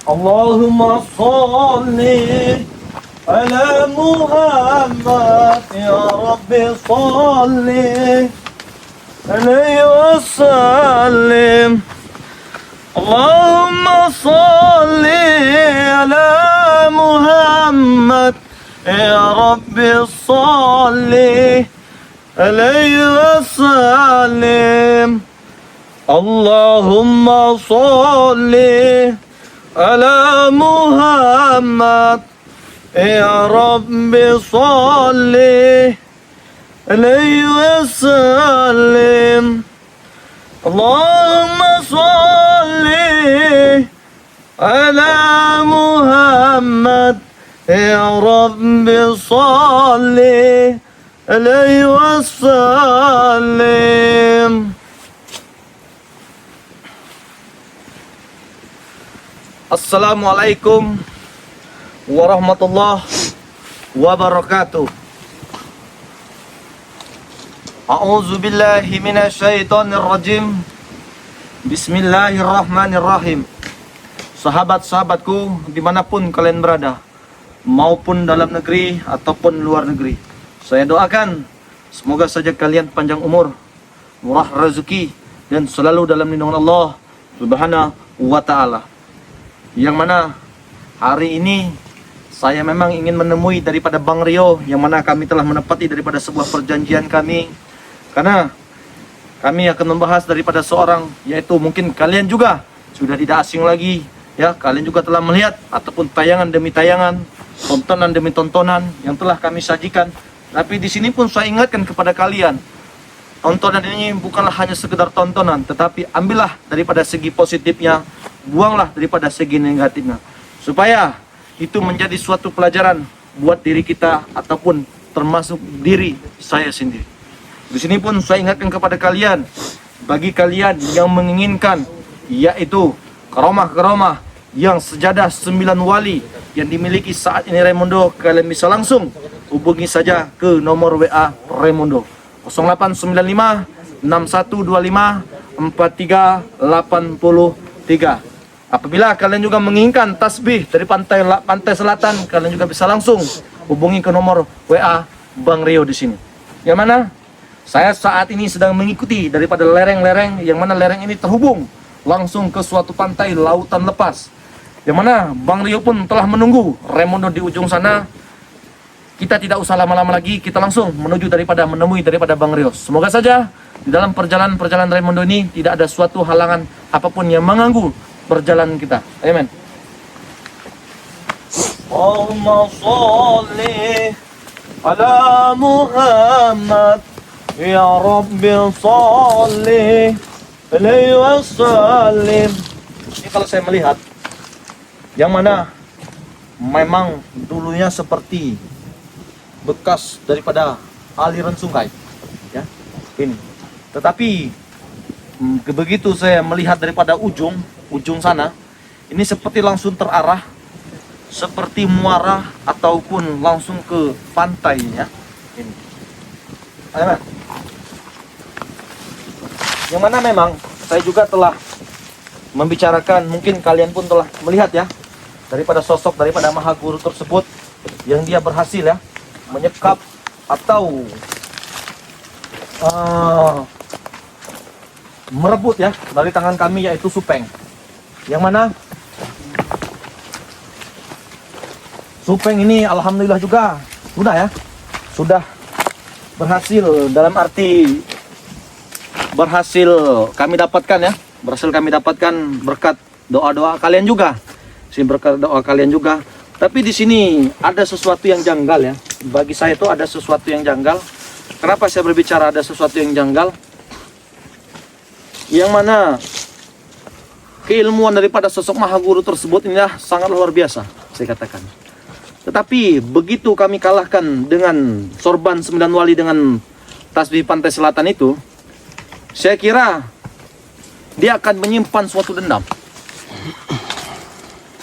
Allahumma salli ala Muhammad ya Rabbi salli alaihi wasallim. Allahumma salli ala Muhammad ya Rabbi salli alaihi wasallim. Allahumma salli ala Muhammad ya Rabbi salli alaihi wasallim. Allahumma salli ala Muhammad ya Rabbi salli alaihi wasallim. Assalamualaikum warahmatullahi wabarakatuh. A'udzu billahi minasyaitonir rajim. Bismillahirrahmanirrahim. Sahabat-sahabatku dimanapun kalian berada, maupun dalam negeri ataupun luar negeri, saya doakan semoga saja kalian panjang umur, murah rezeki, dan selalu dalam lindungan Allah Subhanahu wa ta'ala. Yang mana hari ini saya memang ingin menemui daripada Bang Rio, yang mana kami telah menepati daripada sebuah perjanjian kami, karena kami akan membahas daripada seorang, yaitu mungkin kalian juga sudah tidak asing lagi ya, kalian juga telah melihat ataupun tayangan demi tayangan, tontonan demi tontonan yang telah kami sajikan. Tapi di sini pun saya ingatkan kepada kalian, tontonan ini bukanlah hanya sekedar tontonan, tetapi ambillah daripada segi positifnya, buanglah daripada segi negatifnya, supaya itu menjadi suatu pelajaran buat diri kita ataupun termasuk diri saya sendiri. Di sini pun saya ingatkan kepada kalian, bagi kalian yang menginginkan yaitu karomah-karomah yang sejadah 9 wali yang dimiliki saat ini Raymundo, kalian bisa langsung hubungi saja ke nomor WA Raymundo 0895 6125 4383. Apabila kalian juga menginginkan tasbih dari pantai selatan, kalian juga bisa langsung hubungi ke nomor WA Bang Rio di sini. Yang mana saya saat ini sedang mengikuti daripada lereng-lereng, yang mana lereng ini terhubung langsung ke suatu pantai lautan lepas. Yang mana Bang Rio pun telah menunggu Raymundo di ujung sana. Kita tidak usah lama-lama lagi, kita langsung menemui daripada Bang Rio. Semoga saja di dalam perjalanan Raymundo ini tidak ada suatu halangan apapun yang mengganggu perjalanan kita. Amin. Allahumma sholli ala Muhammad ya Rabbi sholli alaihi wasallim. Ini kalau saya melihat, yang mana memang dulunya seperti bekas daripada aliran sungai, ya ini. Tetapi begitu saya melihat daripada ujung sana, ini seperti langsung terarah, seperti muara ataupun langsung ke pantainya. Ini, ayo. Yang mana memang saya juga telah membicarakan, mungkin kalian pun telah melihat ya, daripada sosok daripada Maha Guru tersebut, yang dia berhasil ya menyekap atau merebut ya dari tangan kami, yaitu Supeng. Yang mana Supeng ini alhamdulillah juga sudah berhasil, dalam arti berhasil kami dapatkan ya, berkat doa-doa kalian juga, berkat doa kalian juga. Tapi di sini ada sesuatu yang janggal ya, bagi saya itu ada sesuatu yang janggal. Kenapa saya berbicara ada sesuatu yang janggal? Yang mana keilmuan daripada sosok Maha Guru tersebut inilah sangat luar biasa, saya katakan. Tetapi begitu kami kalahkan dengan sorban 9 wali dengan tasbih pantai selatan itu, saya kira dia akan menyimpan suatu dendam.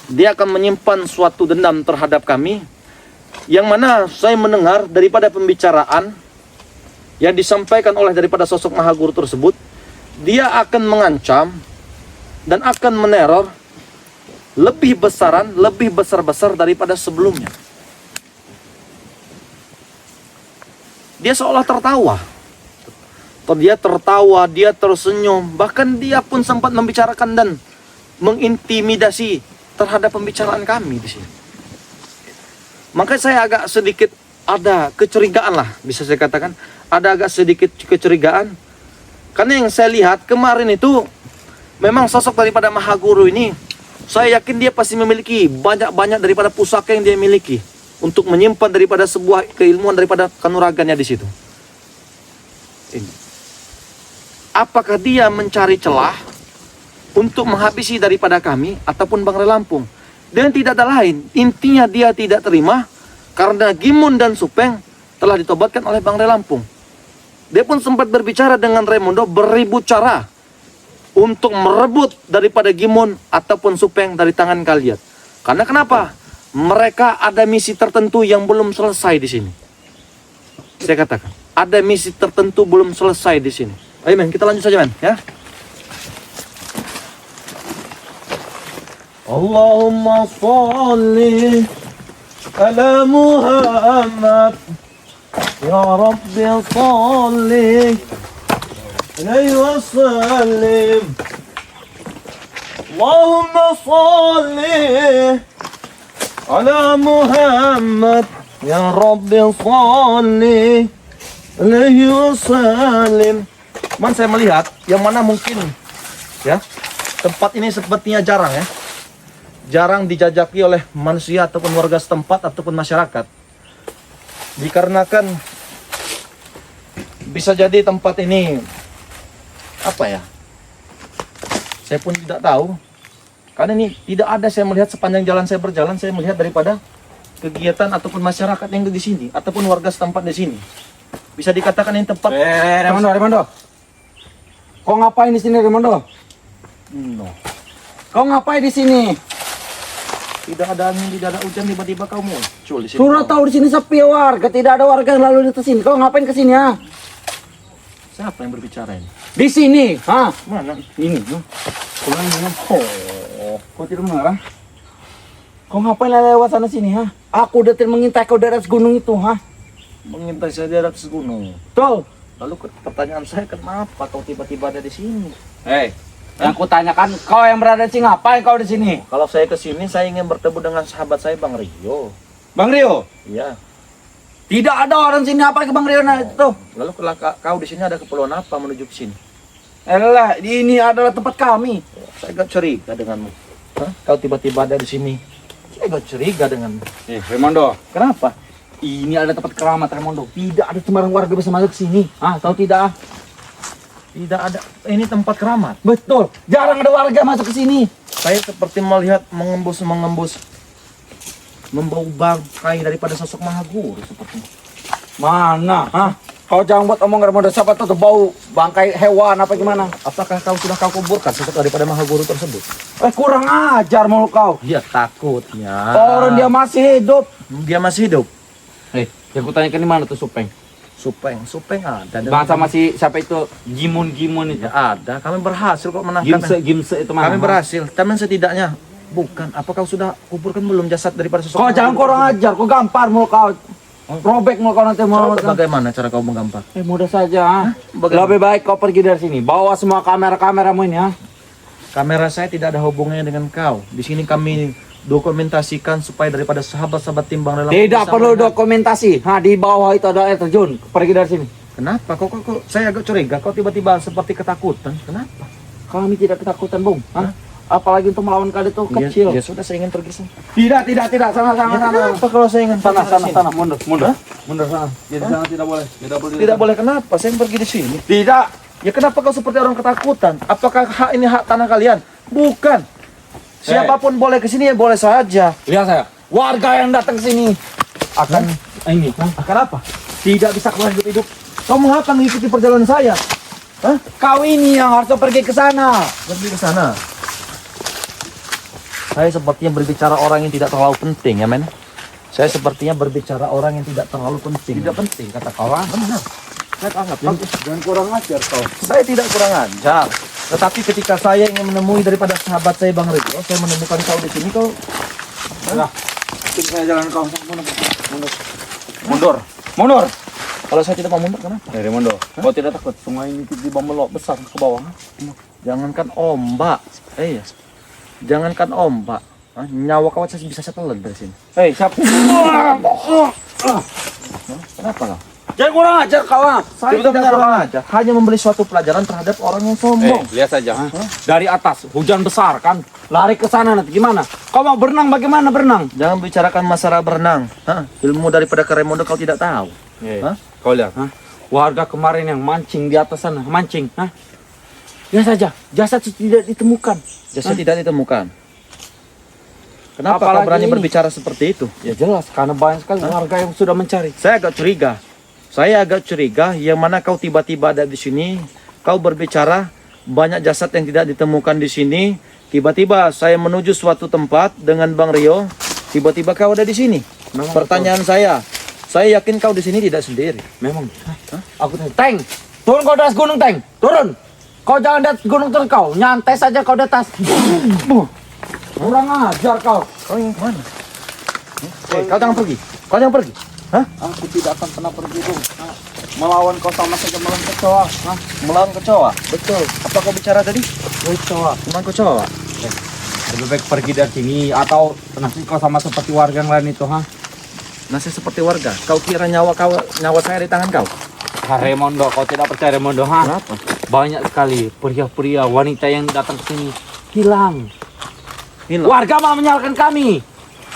Dia akan menyimpan suatu dendam terhadap kami, yang mana saya mendengar daripada pembicaraan yang disampaikan oleh daripada sosok Maha Guru tersebut, dia akan mengancam dan akan meneror lebih besar-besar daripada sebelumnya. Dia seolah tertawa. Dia tertawa, dia tersenyum. Bahkan dia pun sempat membicarakan dan mengintimidasi terhadap pembicaraan kami di sini. Maka saya agak sedikit ada kecurigaan lah, bisa saya katakan. Ada agak sedikit kecurigaan. Karena yang saya lihat kemarin itu memang sosok daripada Maha Guru ini, saya yakin dia pasti memiliki banyak-banyak daripada pusaka yang dia miliki untuk menyimpan daripada sebuah keilmuan daripada kanuragannya di situ. Ini. Apakah dia mencari celah untuk menghabisi daripada kami ataupun Bang Ray Lampung? Dan tidak ada lain, intinya dia tidak terima karena Gimun dan Supeng telah ditobatkan oleh Bang Ray Lampung. Dia pun sempat berbicara dengan Raymondo beribu cara untuk merebut daripada Gimun ataupun Supeng dari tangan kalian. Karena kenapa? Mereka ada misi tertentu yang belum selesai di sini. Saya katakan, ada misi tertentu belum selesai di sini. Ayo men, kita lanjut saja men, ya. Allahumma sholli ala Muhammad. Ya Rabbi sholli alaihi wasallim. Allahumma sholli ala Muhammad. Ya Rabbi sholli alaihi wasallim. Man, saya melihat yang mana mungkin ya tempat ini sepertinya jarang dijajaki oleh manusia ataupun warga setempat ataupun masyarakat. Dikarenakan bisa jadi tempat ini apa ya? Saya pun tidak tahu. Karena ini tidak ada, saya melihat sepanjang jalan saya berjalan, saya melihat daripada kegiatan ataupun masyarakat yang di sini ataupun warga setempat di sini. Bisa dikatakan ini tempat. Raymondo. Kau ngapain di sini, Raymondo? No. Kau ngapain di sini? Tidak ada angin, tidak ada hujan, tiba-tiba kau muncul di sini. Sudah tahu di sini sepi warga, tidak ada warga yang lalu di sini. Kau ngapain ke sini, ha? Siapa yang berbicara ini? Di sini, ha? Mana? Ini, ha? Pulang dengan. Oh, kau tidak marah? Kau ngapain lewat sana sini, ha? Aku udah mengintai kau dari atas gunung itu, ha? Mengintai saya di atas gunung. Betul. Lalu pertanyaan saya, kenapa kau tiba-tiba ada di sini? Hei, yang ku tanyakan, kau yang berada di sini, ngapain kau di sini? Kalau saya ke sini, saya ingin bertemu dengan sahabat saya Bang Rio. Bang Rio? Iya. Tidak ada orang sini, apa ke Bang Rio nah itu? Lalu kalau kau di sini ada keperluan apa menuju ke sini? Elah, ini adalah tempat kami. Saya agak curiga denganmu. Hah? Kau tiba-tiba ada di sini. Saya agak curiga denganmu. Raymondo, Kenapa? ini ada tempat keramat, Raymondo. Tidak ada sembarang warga bisa masuk ke sini. Ah, tahu tidak? Tidak ada. Ini tempat keramat. Betul. Jarang ada warga masuk ke sini. Saya seperti melihat mengembus membau bangkai daripada sosok Maha Guru seperti. Mana? Hah? Kau jangan buat omong, Raymondo. Siapa tahu tuh bau bangkai hewan apa gimana? Apakah kau sudah kau kuburkan sosok daripada Maha Guru tersebut? Kurang ajar mulut kau. Iya, takutnya. Orang dia masih hidup. Dia masih hidup. Yang ku tanyakan di mana tuh Supeng? Supeng ada. Bangsa masih siapa itu? Gimun itu. Ya, ada. Kami berhasil kok menangkan. Gimse itu mana? Kami berhasil. Tapi setidaknya bukan. Apa kau sudah kuburkan belum jasad daripada sosok? Kau jangan kurang ajar. Kau gampar mulut kau. Robek mulut kau nanti mau. Bagaimana cara kau menggampar? Mudah saja. Ha? Bagaimana? Lebih baik kau pergi dari sini. Bawa semua kamera-kameramu ini, ha? Kamera saya tidak ada hubungannya dengan kau. Di sini kami dokumentasikan supaya daripada sahabat-sahabat timbang dalam. Tidak perlu dokumentasi. Di bawah itu ada air terjun. Pergi dari sini. Kenapa? Kok saya agak curiga. Kau tiba-tiba seperti ketakutan. Kenapa? Kami tidak ketakutan, Bung. Apalagi untuk melawan kalian itu kecil. Ya sudah, saya ingin pergi sana. Tidak. Sana. Kenapa kalau saya ingin pergi ke sini? Sana. Mundur sana. Di sana tidak boleh. Tidak boleh, kenapa? Saya ingin pergi di sini. Tidak. Ya kenapa kau seperti orang ketakutan? Apakah hak ini hak tanah kalian? Bukan. Siapapun boleh ke sini, ya boleh saja. Lihat saya. Warga yang datang ke sini akan ini. Akan apa? Tidak bisa keluar hidup. Kamu akan mengikuti perjalanan saya. Hah? Kau ini yang harus pergi ke sana. Pergi ke sana. Saya sepertinya berbicara orang yang tidak terlalu penting, ya men. Saya sepertinya berbicara orang yang tidak terlalu penting. Tidak penting kata kau. Benar. Saya anggap Jangan kurang ajar kau. saya tidak kurang ajar. Tetapi ketika saya ingin menemui daripada sahabat saya Bang Rio, saya menemukan kau di sini, kau Sudah. Ikutin saya jalan kau. mundur. Mundur. Kalau saya tidak mau mundur, kenapa? Remondo, kau tidak takut sungai ini tiba-tiba melok besar ke bawah? Jangankan ombak, jangankan ombak, nyawa kau bisa saya telan dari sini. Hei, siapa? Kenapa kau? Jangan kurang ajar kau. Saya tidak kurang ajar, hanya memberi suatu pelajaran terhadap orang yang sombong. Lihat saja. Dari atas, hujan besar kan. Lari ke sana nanti gimana? Kau mau berenang bagaimana berenang? Jangan bicarakan masalah berenang. Ilmu daripada Remondo kau tidak tahu. Kau lihat, warga kemarin yang mancing di atas sana, mancing, lihat saja, jasad tidak ditemukan. Jasad tidak ditemukan. Kenapa kau Apalagi berani ini? berbicara seperti itu? Ya jelas, karena banyak sekali warga yang sudah mencari. Saya agak curiga. Saya agak curiga yang mana kau tiba-tiba ada di sini, kau berbicara banyak jasad yang tidak ditemukan di sini. Tiba-tiba saya menuju suatu tempat dengan Bang Rio, tiba-tiba kau ada di sini. Memang Pertanyaan saya yakin kau di sini tidak sendiri. Memang. Aku tanya, Teng, turun kau dari atas gunung, Teng, turun. Kau jangan di atas gunung terus kau, nyantai saja kau di atas. Kurang ajar kau. Kau ingin kemana? Kau jangan pergi. Kau jangan pergi. Aku tidak akan pernah pergi dong. Melawan kau sama saja melawan kecoa. Melawan kecoa. Betul. Apa kau bicara tadi? Kecoa. Tentang kecoa. Lebih baik pergi dari sini atau nanti kau sama seperti warga yang lain itu, Nasib seperti warga. Kau kira nyawa saya di tangan kau? Remondo, kau tidak percaya Remondo, Kenapa? Banyak sekali pria-pria wanita yang datang ke sini hilang. Hilang. Warga mau menyalahkan kami.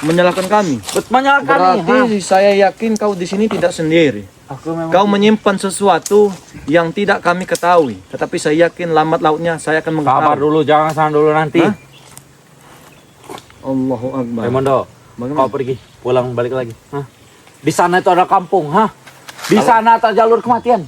Menyalahkan kami. Menyalahkan kami. Berarti saya yakin kau di sini tidak sendiri. Aku memang Kau menyimpan sesuatu yang tidak kami ketahui. Tetapi saya yakin lambat lautnya saya akan kabar mengetahui. dulu, jangan sana dulu nanti. Hah? Allahu Akbar. Remondo, Bagaimana? kau pergi, pulang balik lagi. Di sana itu ada kampung, Di sana ada jalur kematian.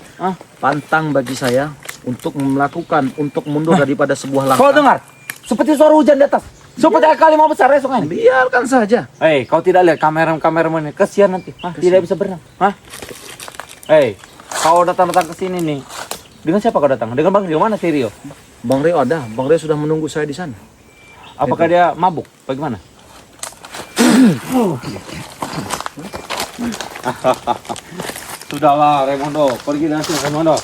Pantang bagi saya untuk mundur daripada sebuah Kau langkah. dengar? Seperti suara hujan di atas. Seperti kali mau besar sungai ini. Biarkan saja. Hei, kau tidak lihat kameramen ini? Kasihan nanti. Tidak bisa berenang. Hei, kau datang-datang ke sini nih. Dengan siapa kau datang? Dengan Bang Rio, mana si Rio? Bang Rio ada. Bang Rio sudah menunggu saya di sana. Apakah dia mabuk? Bagaimana? Sudahlah, Remondo. Pergi dari sini, Remondo.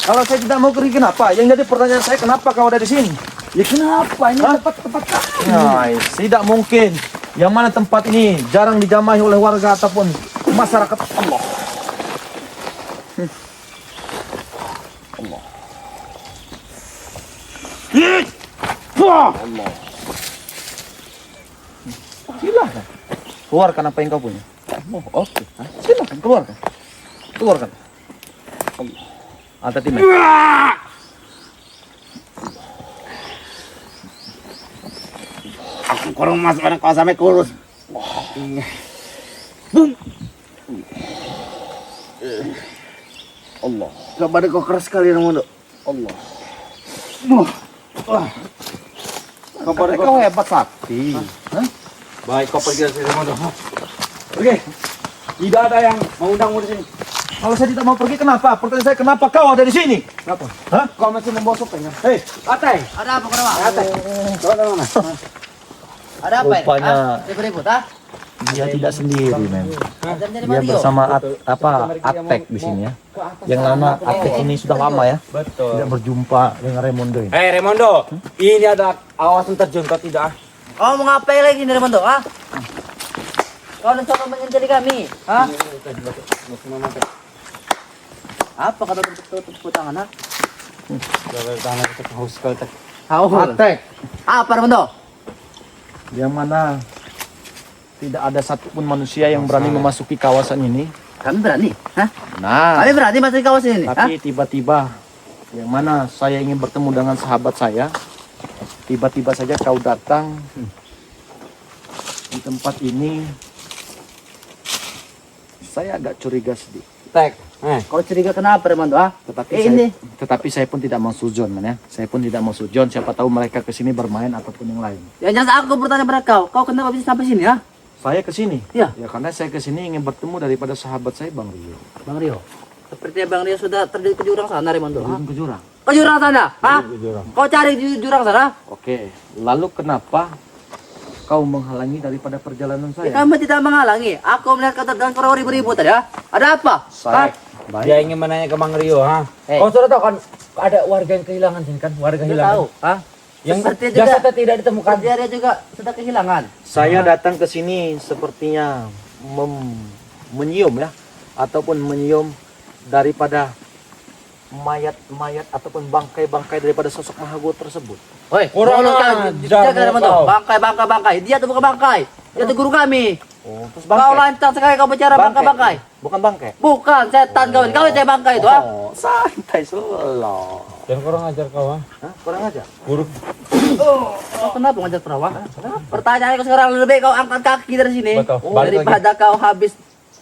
Kalau saya tidak mau pergi, kenapa? Yang jadi pertanyaan saya, kenapa kau ada di sini? Ya kenapa? Ini tempat kami. Nah, tidak mungkin. Yang mana tempat ini jarang dijamai oleh warga ataupun masyarakat. Allah. Allah. Silakan. Keluarkan apa yang kau punya. Oke. Silakan, keluarkan. Keluarkan. Allah. Hati-hati, men. Aku kurang mas pada kau sampai kurus. Allah. Badan kau keras sekali, Remondo. Allah. Kabar Kau hebat sakti. Baik, kau pergi dari sini, Remondo. Oke. Tidak ada yang mengundangmu di sini. Kalau saya tidak mau pergi, kenapa? Pertanyaan saya, kenapa kau ada di sini? Kenapa? Hah? Kau masih membosok kan? Hei, Atay. Ada apa kenapa? Atay. Kau dari mana? Ada apa Rupanya ini? Ribut-ribut, ah? dia tidak sendiri, men. Jam dari Dia Mario. bersama Atek di sini ya. Yang lama Atek ini sudah lama ya. Betul. Tidak berjumpa dengan Remondo ini. Hei, Remondo. Ini ada awasan terjun, kau tidak? Kau mau ngapain lagi nih Remondo, ah? Kau mencoba menjadi kami, ah? Apa kata tutup tangan, ah? Tangan kita haus sekali. Haus. Atek, Apa Remondo? yang mana tidak ada satupun manusia yang berani memasuki kawasan ini. Kami berani, hah? Nah, Kami berani masuk ke kawasan ini, ah? tapi tiba-tiba yang mana saya ingin bertemu dengan sahabat saya, tiba-tiba saja kau datang di tempat ini. Saya agak curiga sedikit. Tek. Kau curiga kenapa Remondo, ah? Tetapi saya pun tidak mau sujon, man, ya. Saya pun tidak mau sujon. Siapa tahu mereka ke sini bermain ataupun yang lain. Ya jangan aku bertanya pada kau kenapa bisa sampai sini, ah? Saya ke sini. Iya. Ya karena saya ke sini ingin bertemu daripada sahabat saya Bang Rio. Bang Rio. Seperti Bang Rio sudah terjun ke jurang sana Remondo, ah? Turun ke jurang. Ke jurang sana, ha? Ke jurang. Kau cari di jurang sana. Oke, lalu kenapa kau menghalangi daripada perjalanan Ya, saya? kami tidak menghalangi. Aku melihat kau dengan orang ribut-ribut tadi, ha? Ada apa? Saya Dia ingin menanya ke Bang Rio, ha? Eh. Kau sudah tahu kan ada warga yang kehilangan sini kan? Warga Tidak hilang. tahu, ha? Yang Seperti juga. jasadnya tidak ditemukan. Dia juga sudah kehilangan. Saya datang ke sini sepertinya menyium ya, ataupun menyium daripada mayat-mayat ataupun bangkai-bangkai daripada sosok Mahago tersebut. Woi, Kurang ajar kau. Bangkai. Dia tuh bukan bangkai. Dia tuh guru kami. Oh, terus Kau lancang sekali kau bicara bangkai-bangkai. Bukan bangkai. Bukan, setan kau. Kau itu bangkai itu, ha? Oh, santai selalu. Jangan kurang ajar kau, ha? Hah? Kurang aja. Buruk. Kau kenapa ngajak perawat? Pertanyaan kau sekarang lebih kau angkat kaki dari sini. Betul. Balik Daripada kau habis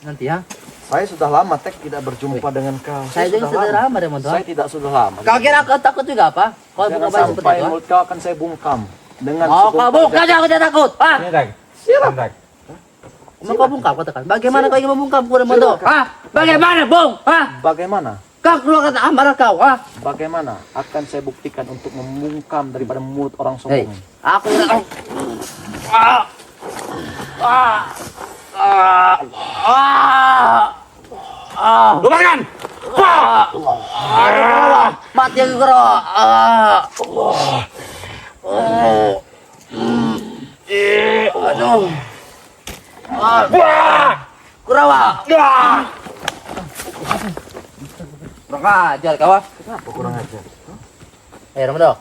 nanti, ha? Saya sudah lama Tek tidak berjumpa dengan kau. Saya juga sudah lama deh, Mondo. Saya tidak sudah lama. Kau kira aku takut juga apa? Kau Jangan buka baju seperti sampai itu, ha? mulut kau akan saya bungkam dengan Oh, kau sebuah buka aja, aku tidak takut. Ah, Ini, Rek. Siap, Rek. mau kau bungkam katakan. Bagaimana kau ingin membungkam kuda Mondo? Ah, bagaimana, Bung? Ah, Bagaimana? kau keluarkan amarah kau, ah. Bagaimana akan saya buktikan untuk membungkam daripada mulut orang Hei, sombong? aku ah, ah, ah, ah, ah. Lupakan! Mati aku kero. Aduh. Kurawa. Kurang ajar kau. Kenapa kurang ajar? Ramado,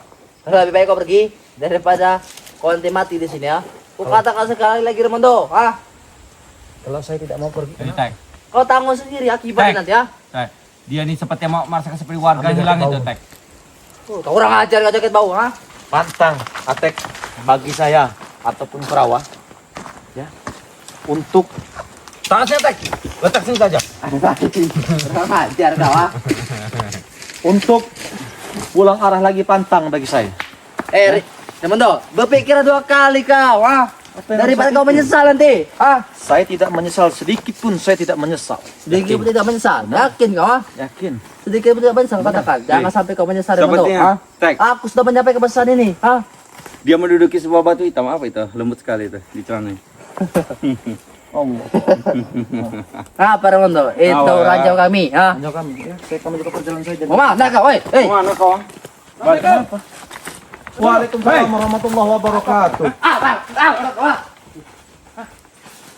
lebih baik kau pergi daripada kau nanti mati di sini, ya. Ku katakan sekali lagi, Ramado, ah. Kalau saya tidak mau pergi, Jadi, Tek. Kau tanggung sendiri akibatnya nanti, ya. Tek. Dia nih seperti mau merasakan seperti warga hilang itu, Tek. Kau kurang ajar, kau jaket bau, ha? pantang atek bagi saya ataupun perawa ya untuk Tangannya, Tek. Letak sini saja. Kurang ajar kau, ha? untuk pulang arah lagi pantang bagi saya. Ramado, berpikir 2 kali kau, ha? Daripada kau menyesal nanti, ha? Saya tidak menyesal sedikit pun, saya tidak menyesal. Sedikit pun tidak menyesal, yakin kau, ha? Yakin. Sedikit pun tidak menyesal, katakan. Jangan sampai kau menyesal, Ramado, ha? Tek, Aku sudah menyampaikan pesan ini, ha? dia menduduki sebuah batu hitam apa itu? Lembut sekali itu di celana. Allah. Apa, Ramado? Itu Awal, ranjau kami, ha? Hanya kami, ya, saya kami juga perjalanan saya jadi. Mama, nak kau, Mana kau? Kenapa? Waalaikumsalam warahmatullahi wabarakatuh.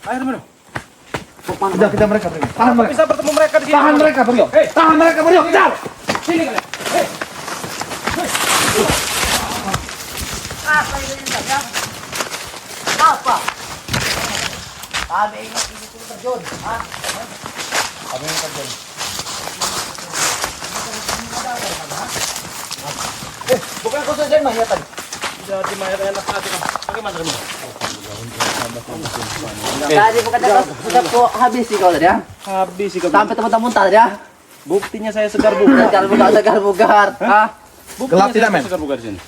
Ayo, Bro. Kejar, kejar mereka, pergi. Tahan mereka. Bisa bertemu mereka di sini. Tahan mereka, Brio. Tahan mereka, Brio. Kejar. Sini kalian. Apa ini ya? Apa? Kami ingat ini turun terjun, ha? Apa yang terjadi? Bukan kau saja yang mayat tadi. Jadi mayat enak hati kan. Bagaimana kamu? Tadi bukan sudah kau habis sih kau tadi, ya? Habis sih kamu. Sampai teman-teman muntah tadi, ya? Buktinya saya segar bugar. Segar bugar, ha? Gelap tidak, men? Segar bugar di sini.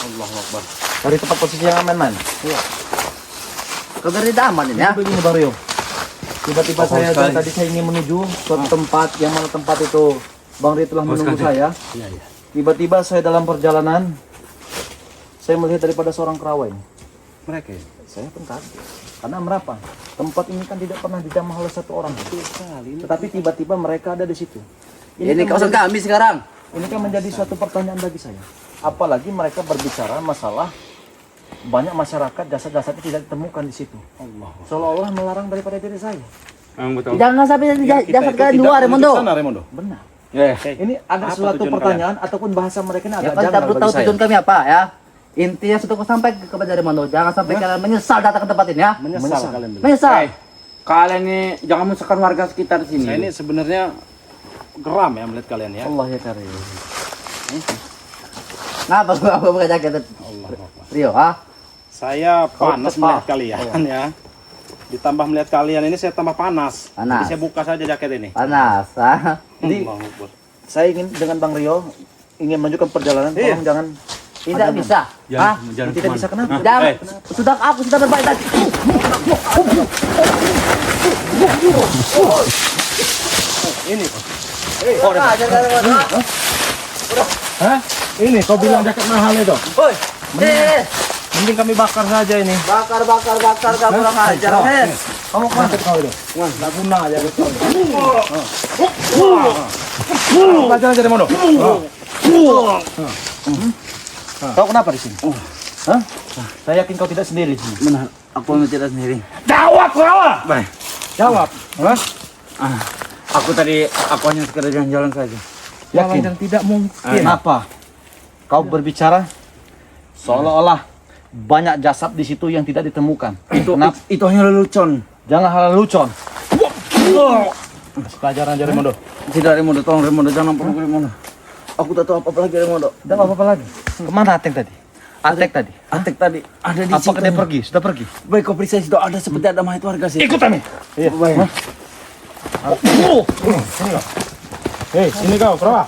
Allahu Akbar. Dari tempat posisi yang aman, man. Iya. Kau tidak aman ini, ya? Begini, Bang Rio. Tiba-tiba saya tadi saya ingin menuju suatu tempat yang mana tempat itu Bang Rio telah menunggu saya. Iya, iya. Tiba-tiba saya dalam perjalanan saya melihat daripada seorang kerawai. Mereka ya? Saya pun kaget. Karena berapa? Tempat ini kan tidak pernah dijamah oleh satu orang. Tetapi tiba-tiba mereka ada di situ. Ini kan kawasan menjadi- kami sekarang. Ini kan menjadi suatu pertanyaan bagi saya. Apalagi mereka berbicara masalah banyak masyarakat jasad-jasadnya tidak ditemukan di situ. Allah. Seolah-olah melarang daripada diri saya. Memang betul. Jangan sampai jasad kalian luar, Raimondo. Sana, Raimondo. Benar. Ya. Ini ada Apa suatu tujuan pertanyaan ataupun bahasa mereka ini Ya, agak kan janggal tidak tahu bagi saya. tujuan kami apa, ya? Intinya sudah kau sampaikan kepada Raimondo. Jangan sampai kalian menyesal datang ke tempat ini, ya? Menyesal kalian bilang. Menyesal. Kalian ini jangan menyusahkan warga sekitar sini. Saya ini sebenarnya geram ya melihat kalian ya. Allah ya karim. Ngapa gua buka jaket? Allah Akbar. Rio, ha? Saya panas kesal. melihat kalian ya. Ditambah melihat kalian ini saya tambah panas. Panas. Jadi saya buka saja jaket ini. Panas, ha? Jadi Allahu Akbar. saya ingin dengan Bang Rio ingin melanjutkan perjalanan, Iya. tolong jangan Tidak bisa. Ha? tidak bisa kenapa? Jangan. Eh. Aku sudah berbaik tadi. Ini. Ajar kalian, ha? Hah? Ini kau bilang jaket mahal itu. Woi, Mending kami bakar saja ini. bakar kamu kurang ajar, Hen. Kamu kemana? Kau itu. Wah, nggak guna aja itu. Pelajaran jadi mono. Kau kenapa di sini? Hah? Saya yakin kau tidak sendiri di sini. Benar, aku mau cerita sendiri. Jawab kau. Baik. Jawab. Hah? Aku hanya sekedar jalan-jalan saja. Yakin? Dan tidak mungkin. Kenapa? Kau berbicara seolah-olah banyak jasad di situ yang tidak ditemukan. Kenapa? Itu hanya lelucon. Jangan hal lucon. Pelajaran jadi mono. Tidak Remondo, tolong Remondo, jangan perlu Remondo. Aku tak tahu apa-apa lagi Remondo. Tidak apa-apa lagi. Kemana Atek tadi? Atek tadi? Atek tadi ada di Apakah situ. dia pergi? Sudah pergi? Baik, kau periksa situ ada seperti ada mayat warga sih. Ikut kami. Iya. Baik. Hei, sini kau, Bro.